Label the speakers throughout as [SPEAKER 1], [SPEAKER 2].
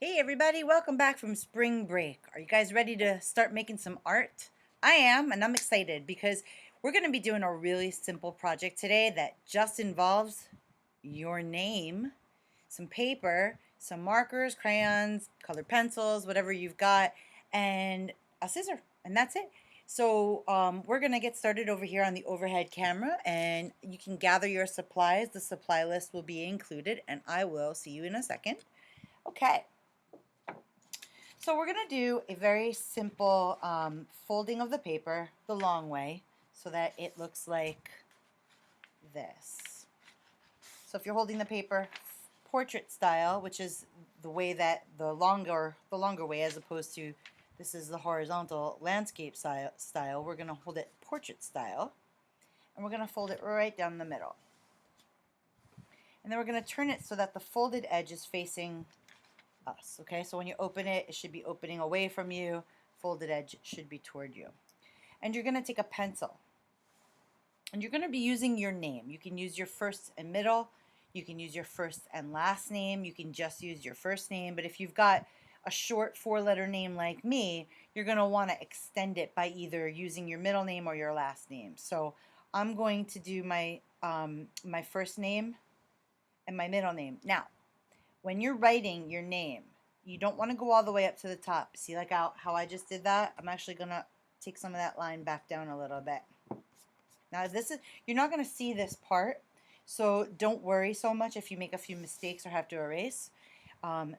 [SPEAKER 1] Hey everybody, welcome back from spring break. Are you guys ready to start making some art? I am, and I'm excited because we're going to be doing a really simple project today that just involves your name, some paper, some markers, crayons, colored pencils, whatever you've got, and a scissor, and that's it. So we're going to get started over here on the overhead camera, and you can gather your supplies. The supply list will be included, and I will see you in a second. Okay. So we're going to do a very simple folding of the paper the long way so that it looks like this. So if you're holding the paper portrait style, which is the way that the longer way, as opposed to this is the horizontal landscape style, we're going to hold it portrait style, and we're going to fold it right down the middle. And then we're going to turn it so that the folded edge is facing us. Okay, so when you open it, it should be opening away from you. Folded edge should be toward you. And you're going to take a pencil, and you're going to be using your name. You can use your first and middle. You can use your first and last name. You can just use your first name. But if you've got a short four-letter name like me, you're going to want to extend it by either using your middle name or your last name. So I'm going to do my my first name and my middle name. Now, when you're writing your name, you don't want to go all the way up to the top. See, like how I just did that? I'm actually going to take some of that line back down a little bit. Now, you're not going to see this part, so don't worry so much if you make a few mistakes or have to erase.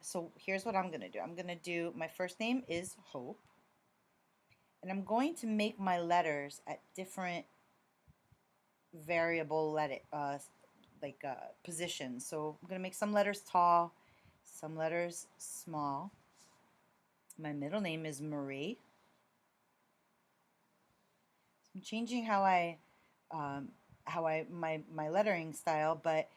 [SPEAKER 1] So here's what I'm going to do. I'm going to do, my first name is Hope, and I'm going to make my letters at different variable positions. So I'm going to make some letters tall, some letters small. My middle name is Marie. I'm changing my lettering style, but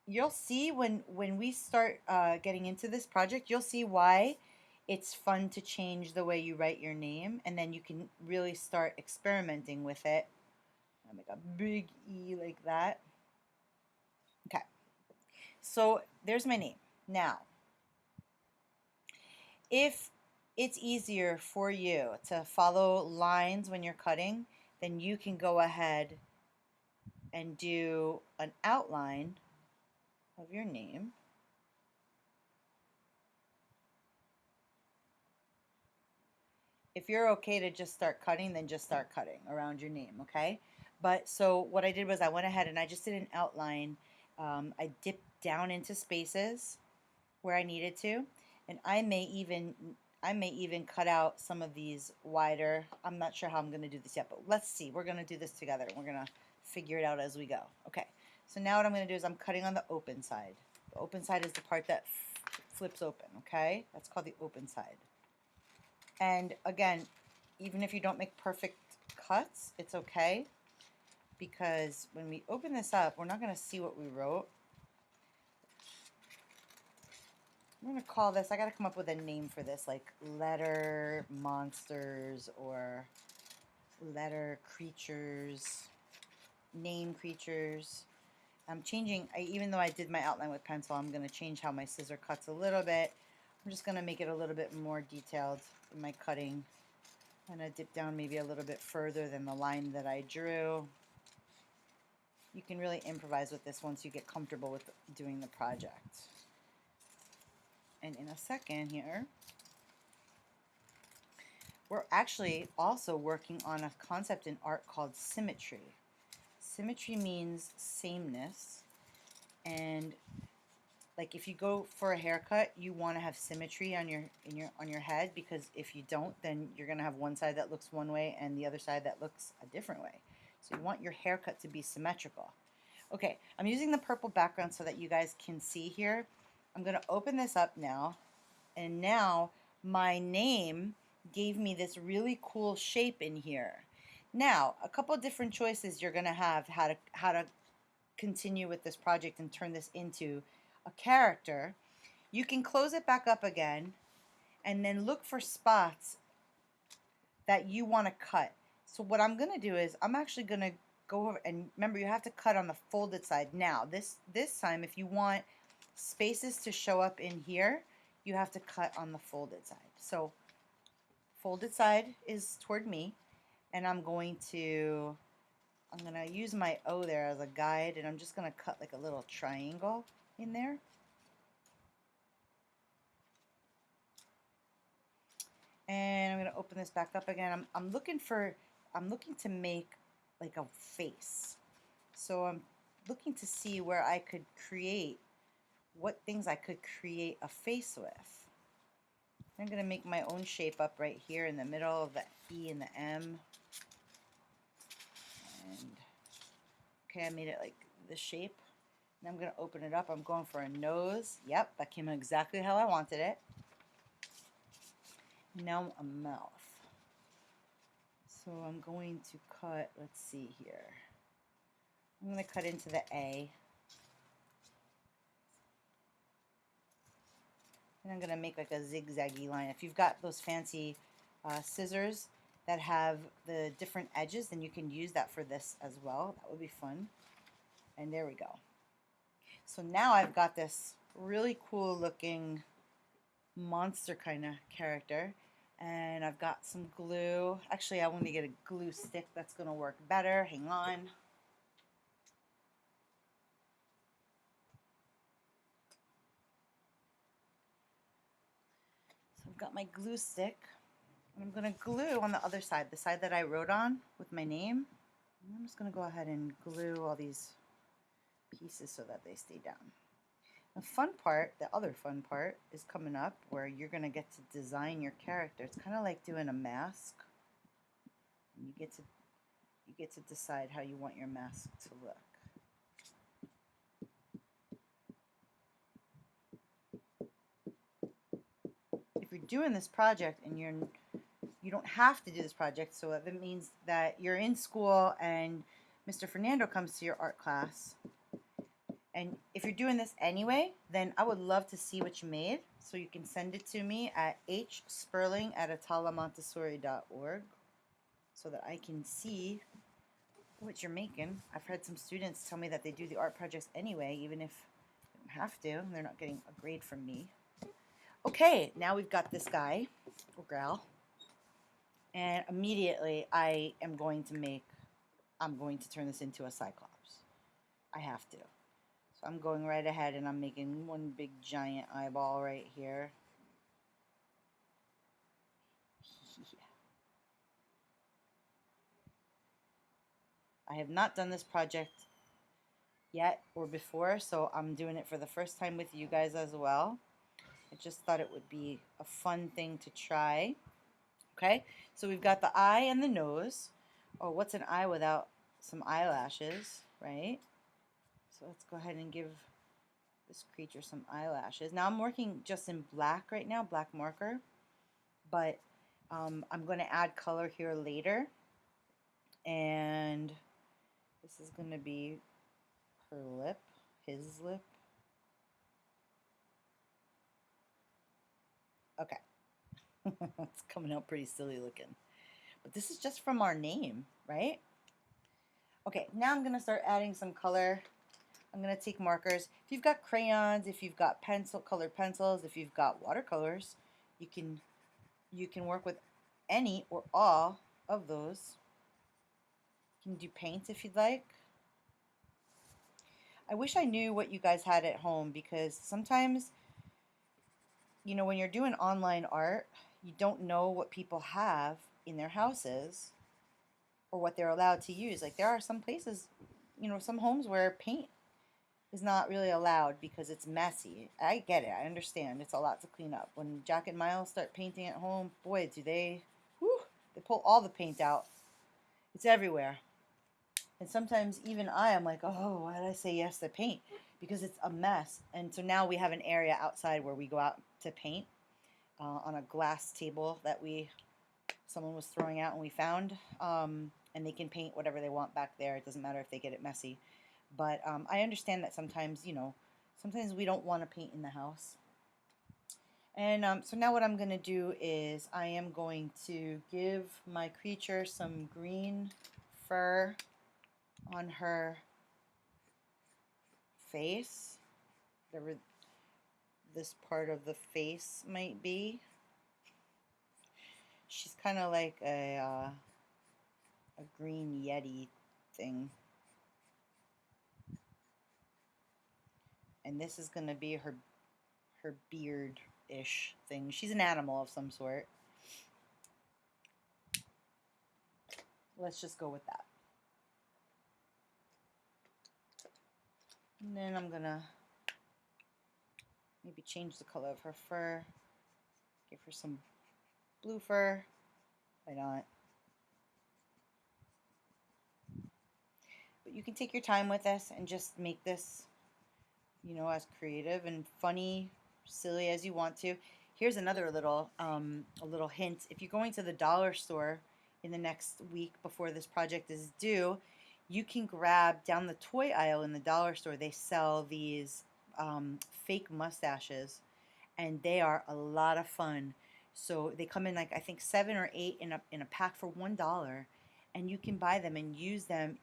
[SPEAKER 1] you'll see when we start getting into this project, you'll see why it's fun to change the way you write your name, and then you can really start experimenting with it. I make a big E like that. Okay, so there's my name. Now, if it's easier for you to follow lines when you're cutting, then you can go ahead and do an outline of your name. If you're okay to just start cutting, then just start cutting around your name, okay? But so what I did was I went ahead and I just did an outline. I dipped down into spaces where I needed to, and I may even cut out some of these wider. I'm not sure how I'm going to do this yet, but let's see. We're going to do this together. We're going to figure it out as we go. Okay, so now what I'm going to do is I'm cutting on the open side. The open side is the part that flips open, okay? That's called the open side. And again, even if you don't make perfect cuts, it's okay, because when we open this up, we're not going to see what we wrote. I'm going to call this, I got to come up with a name for this, like letter monsters or letter creatures, name creatures. I'm changing, even though I did my outline with pencil, I'm going to change how my scissor cuts a little bit. I'm just going to make it a little bit more detailed in my cutting. I'm going to dip down maybe a little bit further than the line that I drew. You can really improvise with this once you get comfortable with doing the project. And in a second here, we're actually also working on a concept in art called symmetry. Symmetry means sameness, and like if you go for a haircut, you want to have symmetry on your head, because if you don't, then you're going to have one side that looks one way and the other side that looks a different way. So you want your haircut to be symmetrical. Okay, I'm using the purple background so that you guys can see here. I'm going to open this up now, and now my name gave me this really cool shape in here. Now, a couple different choices you're going to have how to continue with this project and turn this into a character. You can close it back up again and then look for spots that you want to cut. So what I'm going to do is I'm actually going to go over, and remember, you have to cut on the folded side. Now this time, if you want spaces to show up in here, you have to cut on the folded side. So folded side is toward me, and I'm going to use my O there as a guide, and I'm just going to cut like a little triangle in there. And I'm going to open this back up again. I'm looking to make like a face. So I'm looking to see where I could create, what things I could create a face with. I'm going to make my own shape up right here in the middle of the E and the M. And okay, I made it like this shape. And I'm going to open it up. I'm going for a nose. Yep, that came out exactly how I wanted it. Now a mouth. So I'm going to cut, let's see here. I'm going to cut into the A. And I'm going to make like a zigzaggy line. If you've got those fancy scissors that have the different edges, then you can use that for this as well. That would be fun. And there we go. So now I've got this really cool looking monster kind of character. And I've got some glue. Actually, I want to get a glue stick that's going to work better. Hang on. So I've got my glue stick. And I'm going to glue on the other side, the side that I wrote on with my name. And I'm just going to go ahead and glue all these pieces so that they stay down. The fun part, the other fun part, is coming up where you're going to get to design your character. It's kind of like doing a mask. And you get to decide how you want your mask to look. If you're doing this project and you don't have to do this project, so that means that you're in school and Mr. Fernando comes to your art class. And if you're doing this anyway, then I would love to see what you made. So you can send it to me at hsperling@atalamontessori.org so that I can see what you're making. I've had some students tell me that they do the art projects anyway, even if they don't have to, and they're not getting a grade from me. Okay, now we've got this guy, or gal, and immediately I'm going to turn this into a cyclops. I have to. So I'm going right ahead and I'm making one big giant eyeball right here. I have not done this project yet or before, so I'm doing it for the first time with you guys as well. I just thought it would be a fun thing to try. Okay, so we've got the eye and the nose. Oh, what's an eye without some eyelashes, right? So let's go ahead and give this creature some eyelashes. Now I'm working just in black right now, black marker, but I'm going to add color here later. And this is going to be her lip, his lip. Okay. It's coming out pretty silly looking. But this is just from our name, right? Okay, now I'm going to start adding some color. I'm going to take markers. If you've got crayons, if you've got colored pencils, if you've got watercolors, you can work with any or all of those. You can do paint if you'd like. I wish I knew what you guys had at home, because sometimes, you know, when you're doing online art, you don't know what people have in their houses or what they're allowed to use. Like, there are some places, you know, some homes where paint is not really allowed because it's messy. I get it. I understand. It's a lot to clean up. When Jack and Miles start painting at home, boy, do they, whew, they pull all the paint out. It's everywhere. And sometimes even I'm like, oh, why did I say yes to paint? Because it's a mess. And so now we have an area outside where we go out to paint on a glass table that someone was throwing out and we found. And they can paint whatever they want back there. It doesn't matter if they get it messy. But I understand that sometimes, you know, sometimes we don't want to paint in the house. And so now what I'm going to do is I am going to give my creature some green fur on her face. this part of the face might be. She's kind of like a green yeti thing. And this is going to be her beard-ish thing. She's an animal of some sort. Let's just go with that. And then I'm going to maybe change the color of her fur. Give her some blue fur. Why not? But you can take your time with this and just make this, you know, as creative and funny, silly as you want to. Here's another little a little hint. If you're going to the dollar store in the next week before this project is due, you can grab down the toy aisle in the dollar store. They sell these fake mustaches, and they are a lot of fun. So they come in like I think 7 or 8 in a pack for $1, and you can buy them and use them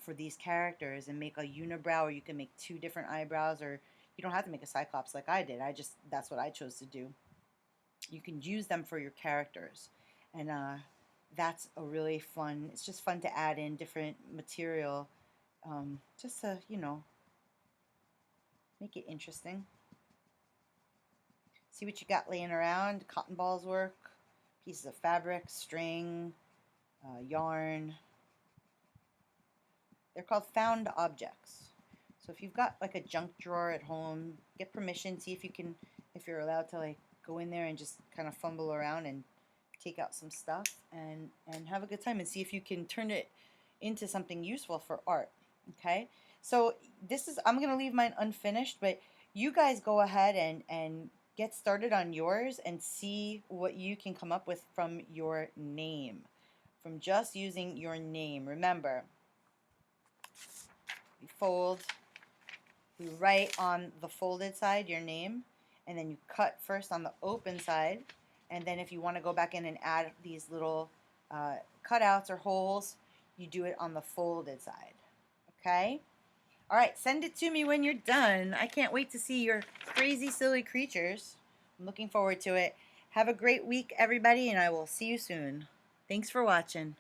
[SPEAKER 1] for these characters and make a unibrow, or you can make 2 different eyebrows, or you don't have to make a cyclops like I did. That's what I chose to do. You can use them for your characters, and that's a really fun. It's just fun to add in different material, just to, you know, make it interesting. See what you got laying around. Cotton balls work, pieces of fabric, string, yarn. They're called found objects. So if you've got like a junk drawer at home, get permission, see if you can, if you're allowed to like go in there and just kind of fumble around and take out some stuff and have a good time and see if you can turn it into something useful for art. Okay, so this is, I'm gonna leave mine unfinished, but you guys go ahead and get started on yours and see what you can come up with from your name, from just using your name. Remember, you fold, you write on the folded side your name, and then you cut first on the open side, and then if you want to go back in and add these little cutouts or holes, you do it on the folded side. Okay? All right, send it to me when you're done. I can't wait to see your crazy, silly creatures. I'm looking forward to it. Have a great week, everybody, and I will see you soon. Thanks for watching.